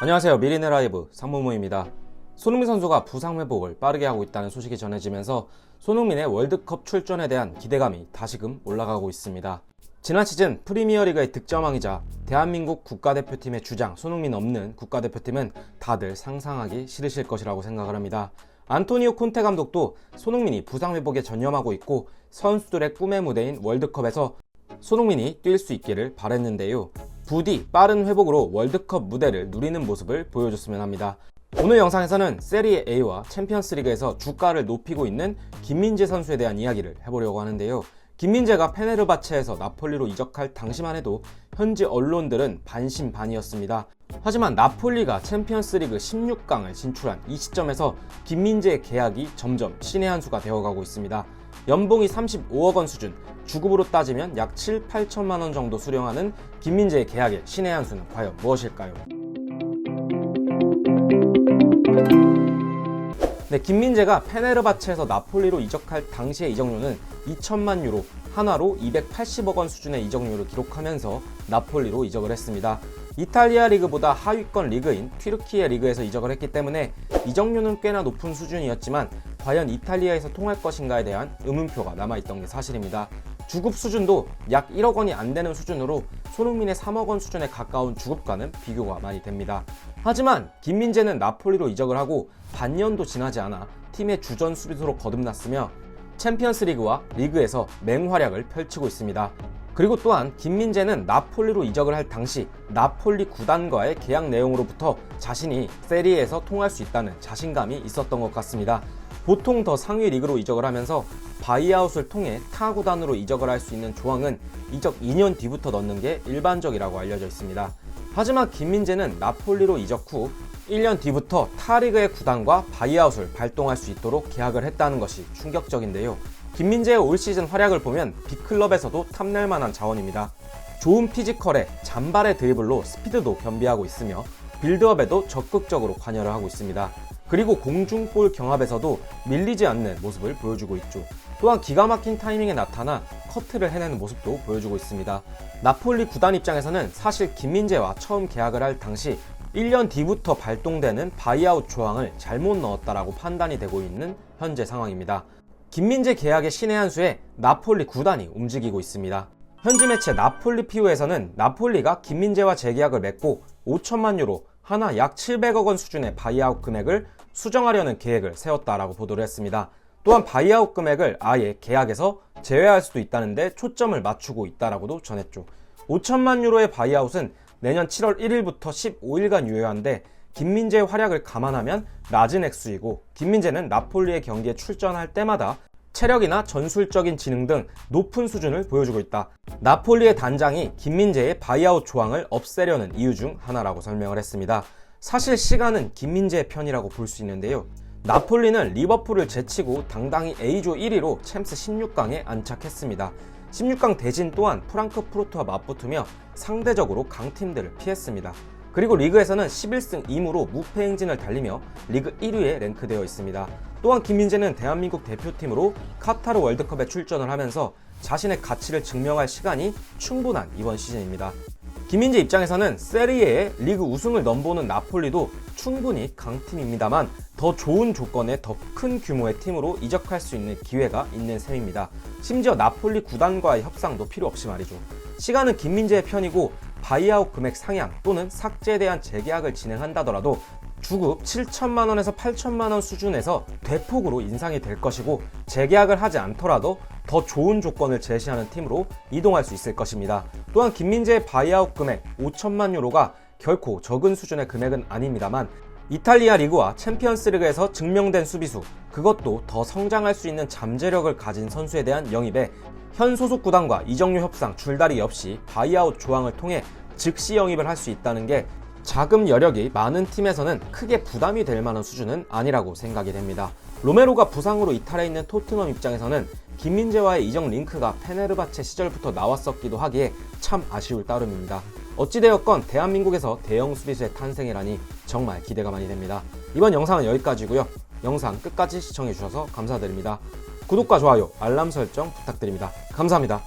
안녕하세요. 미리네 라이브 상무무입니다. 손흥민 선수가 부상 회복을 빠르게 하고 있다는 소식이 전해지면서 손흥민의 월드컵 출전에 대한 기대감이 다시금 올라가고 있습니다. 지난 시즌 프리미어리그의 득점왕이자 대한민국 국가대표팀의 주장 손흥민 없는 국가대표팀은 다들 상상하기 싫으실 것이라고 생각을 합니다. 안토니오 콘테 감독도 손흥민이 부상 회복에 전념하고 있고 선수들의 꿈의 무대인 월드컵에서 손흥민이 뛸 수 있기를 바랬는데요. 부디 빠른 회복으로 월드컵 무대를 누리는 모습을 보여줬으면 합니다. 오늘 영상에서는 세리에 A와 챔피언스리그에서 주가를 높이고 있는 김민재 선수에 대한 이야기를 해보려고 하는데요. 김민재가 페네르바체에서 나폴리로 이적할 당시만 해도 현지 언론들은 반신반의였습니다. 하지만 나폴리가 챔피언스리그 16강을 진출한 이 시점에서 김민재의 계약이 점점 신의 한 수가 되어가고 있습니다. 연봉이 35억 원 수준, 주급으로 따지면 약 7, 8천만 원 정도 수령하는 김민재의 계약의 신의 한 수는 과연 무엇일까요? 네, 김민재가 페네르바체에서 나폴리로 이적할 당시의 이적료는 2천만 유로, 한화로 280억 원 수준의 이적료를 기록하면서 나폴리로 이적을 했습니다. 이탈리아 리그보다 하위권 리그인 튀르키예 리그에서 이적을 했기 때문에 이적료는 꽤나 높은 수준이었지만 과연 이탈리아에서 통할 것인가에 대한 의문표가 남아있던 게 사실입니다. 주급 수준도 약 1억 원이 안 되는 수준으로 손흥민의 3억 원 수준에 가까운 주급과는 비교가 많이 됩니다. 하지만 김민재는 나폴리로 이적을 하고 반년도 지나지 않아 팀의 주전 수비수로 거듭났으며 챔피언스 리그와 리그에서 맹활약을 펼치고 있습니다. 그리고 또한 김민재는 나폴리로 이적을 할 당시 나폴리 구단과의 계약 내용으로부터 자신이 세리에에서 통할 수 있다는 자신감이 있었던 것 같습니다. 보통 더 상위 리그로 이적을 하면서 바이아웃을 통해 타 구단으로 이적을 할 수 있는 조항은 이적 2년 뒤부터 넣는 게 일반적이라고 알려져 있습니다. 하지만 김민재는 나폴리로 이적 후 1년 뒤부터 타 리그의 구단과 바이아웃을 발동할 수 있도록 계약을 했다는 것이 충격적인데요. 김민재의 올 시즌 활약을 보면 빅클럽에서도 탐낼 만한 자원입니다. 좋은 피지컬에 잔발의 드리블로 스피드도 겸비하고 있으며 빌드업에도 적극적으로 관여를 하고 있습니다. 그리고 공중볼 경합에서도 밀리지 않는 모습을 보여주고 있죠. 또한 기가 막힌 타이밍에 나타나 커트를 해내는 모습도 보여주고 있습니다. 나폴리 구단 입장에서는 사실 김민재와 처음 계약을 할 당시 1년 뒤부터 발동되는 바이아웃 조항을 잘못 넣었다라고 판단이 되고 있는 현재 상황입니다. 김민재 계약의 신의 한 수에 나폴리 구단이 움직이고 있습니다. 현지 매체 나폴리 피오에서는 나폴리가 김민재와 재계약을 맺고 5천만 유로, 하나 약 700억 원 수준의 바이아웃 금액을 수정하려는 계획을 세웠다라고 보도를 했습니다. 또한 바이아웃 금액을 아예 계약에서 제외할 수도 있다는데 초점을 맞추고 있다라고도 전했죠. 5천만 유로의 바이아웃은 내년 7월 1일부터 15일간 유효한데 김민재의 활약을 감안하면 낮은 액수이고 김민재는 나폴리의 경기에 출전할 때마다 체력이나 전술적인 지능 등 높은 수준을 보여주고 있다. 나폴리의 단장이 김민재의 바이아웃 조항을 없애려는 이유 중 하나라고 설명을 했습니다. 사실 시간은 김민재의 편이라고 볼 수 있는데요. 나폴리는 리버풀을 제치고 당당히 A조 1위로 챔스 16강에 안착했습니다. 16강 대진 또한 프랑크푸르트와 맞붙으며 상대적으로 강팀들을 피했습니다. 그리고 리그에서는 11승 2무로 무패 행진을 달리며 리그 1위에 랭크되어 있습니다. 또한 김민재는 대한민국 대표팀으로 카타르 월드컵에 출전을 하면서 자신의 가치를 증명할 시간이 충분한 이번 시즌입니다. 김민재 입장에서는 세리에의 리그 우승을 넘보는 나폴리도 충분히 강팀입니다만 더 좋은 조건의 더 큰 규모의 팀으로 이적할 수 있는 기회가 있는 셈입니다. 심지어 나폴리 구단과의 협상도 필요 없이 말이죠. 시간은 김민재의 편이고 바이아웃 금액 상향 또는 삭제에 대한 재계약을 진행한다더라도 주급 7천만 원에서 8천만 원 수준에서 대폭으로 인상이 될 것이고 재계약을 하지 않더라도 더 좋은 조건을 제시하는 팀으로 이동할 수 있을 것입니다. 또한 김민재의 바이아웃 금액 5천만 유로가 결코 적은 수준의 금액은 아닙니다만 이탈리아 리그와 챔피언스 리그에서 증명된 수비수, 그것도 더 성장할 수 있는 잠재력을 가진 선수에 대한 영입에 현 소속 구단과 이적료 협상 줄다리기 없이 바이아웃 조항을 통해 즉시 영입을 할 수 있다는 게 자금 여력이 많은 팀에서는 크게 부담이 될 만한 수준은 아니라고 생각이 됩니다. 로메로가 부상으로 이탈해 있는 토트넘 입장에서는 김민재와의 이적 링크가 페네르바체 시절부터 나왔었기도 하기에 참 아쉬울 따름입니다. 어찌되었건 대한민국에서 대형 수비수의 탄생이라니 정말 기대가 많이 됩니다. 이번 영상은 여기까지고요. 영상 끝까지 시청해주셔서 감사드립니다. 구독과 좋아요, 알람 설정 부탁드립니다. 감사합니다.